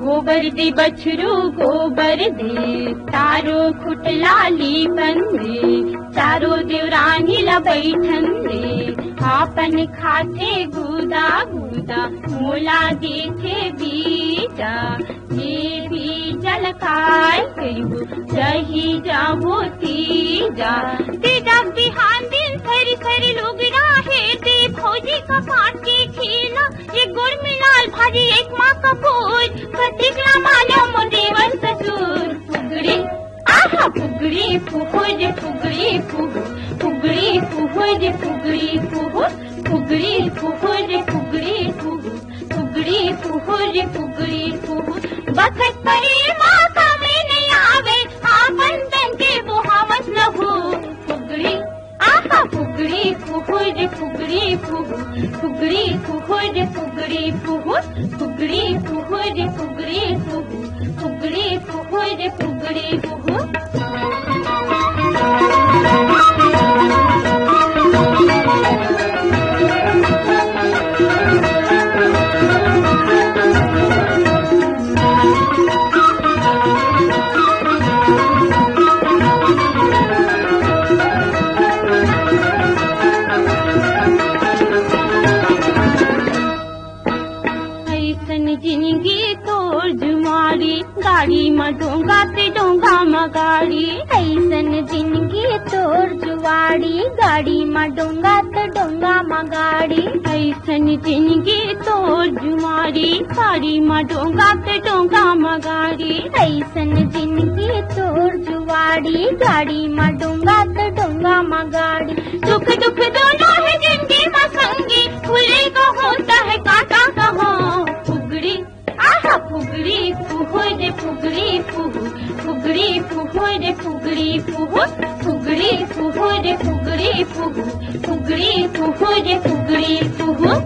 गोबर दे बछरू गोबर दे, तारो खुटलाली बंदे, चारो देवरानी ला बैठन दे, आपन खाते गुदा गुदा, मोला देखे बीजा, ये बीजल काय करू, जही जाबो तीजा, तेजा बिहान दिन सरी सरी लोग राहे दे, फौजी का पाट के खेला, ये गुड़ मिलाल भाजी एक माँ का भोज, कतिकला मानो मोदेवर ससुर, फुगड़ी आहा फुगड़ी फुहुज फुगड़ी फुहु, फुगड़ी फुहुज फुगड़ी फुहु, फुगड़ी फुहुज फुगड़ी फुहु, फुगड़ी फुहुज फुगड़ी फुहु, बखत परी माँ का में नहीं आवे, आपन तन के बुहावस लहू, फुगड़ी आहा फुगड़ी फुहुज फुगड़ी फुहु, फुगड़ी फुहुज फुगड़ी फुहु, फुगड़ी फुहुज फुगड़ी फुहु, फुगड़ी फुहुज फुगड़ी फुहु। जिंदगी तोर जुमारी, गाड़ी में डोंगा ते डोंगा मगाड़ी, ऐसन जिंदगी तोर जुवाड़ी, गाड़ी में डोंगा ते डोंगा मगाड़ी, ऐसन जिंदगी तोर जुमारी, गाड़ी में डोंगा ते डोंगा मगाड़ी, ऐसन जिंदगी तोर जुवाड़ी, गाड़ी में डोंगा ते डोंगा मगाड़ी, सुख दुख दोनों है जिंदगी में संगी, फूले का होता है कांटा कहो, फुगड़ी आहा फुगड़ी फुहुज फुगड़ी फुहु, फुगड़ी फुहुज फुगड़ी फुहु, फुगड़ी फुहुज फुगड़ी फुहु, फुगड़ी फुहुज फुगड़ी फुहु।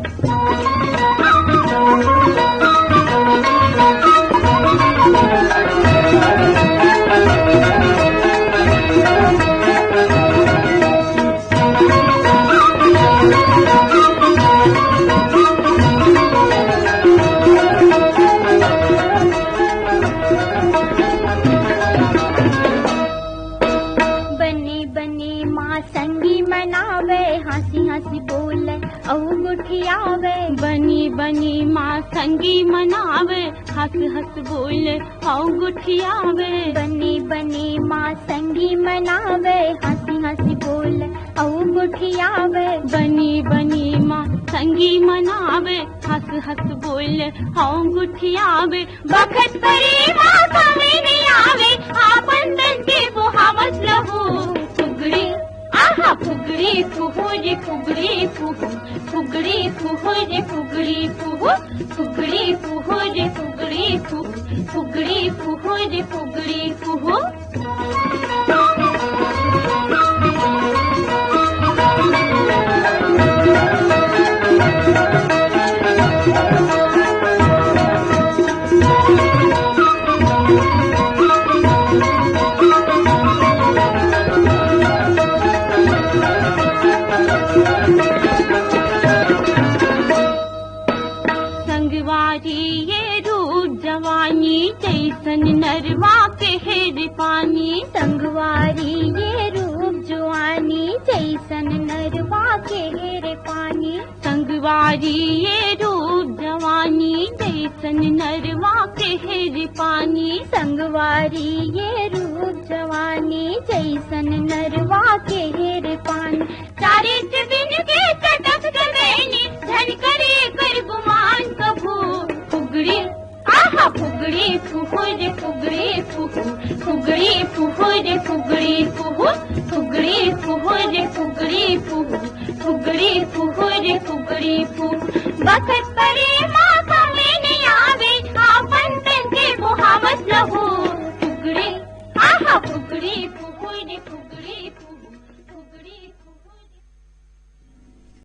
बनी बनी माँ संगी मनावे, हंस हंस बोले आओ गुठियावे, बनी बनी माँ संगी मनावे, हंसी हंसी बोले आओ गुठियावे, बनी बनी माँ संगी मनावे, हंस हंस बोले आओ गुठियावे, बखत परी माँ कमी नहीं आवे, आपन तन के बुहावस लहू, फुगड़ी आहा फुगड़ी फुहुज फुगड़ी फुहु, फुगड़ी फुहुज फुगड़ी फुहु, फुगड़ी फुहुज फुगड़ी फुहु, फुगड़ी फुहुज फुगड़ी फुहु। जैसन नरवा के हेर पानी, संगवारी ये रूप जुआनी, जैसन नरवा के हेर पानी, संगवारी ये रूप जवानी, जैसन नरवा के हेर पानी, संगवारी ये रूप जवानी, जैसन नरवा के हेर पानी, चारित्र बिन के चटक गवेनी, धन करे कर गुमान कभू, फुगड़ी आहा फुगड़ी फुहुज फुगड़ी फुहु, फुगड़ी फुहुज फुगड़ी फुहु, फुगड़ी फुहुज फुगड़ी फुहु, फुगड़ी फुहुज फुगड़ी फुहु, बखत परी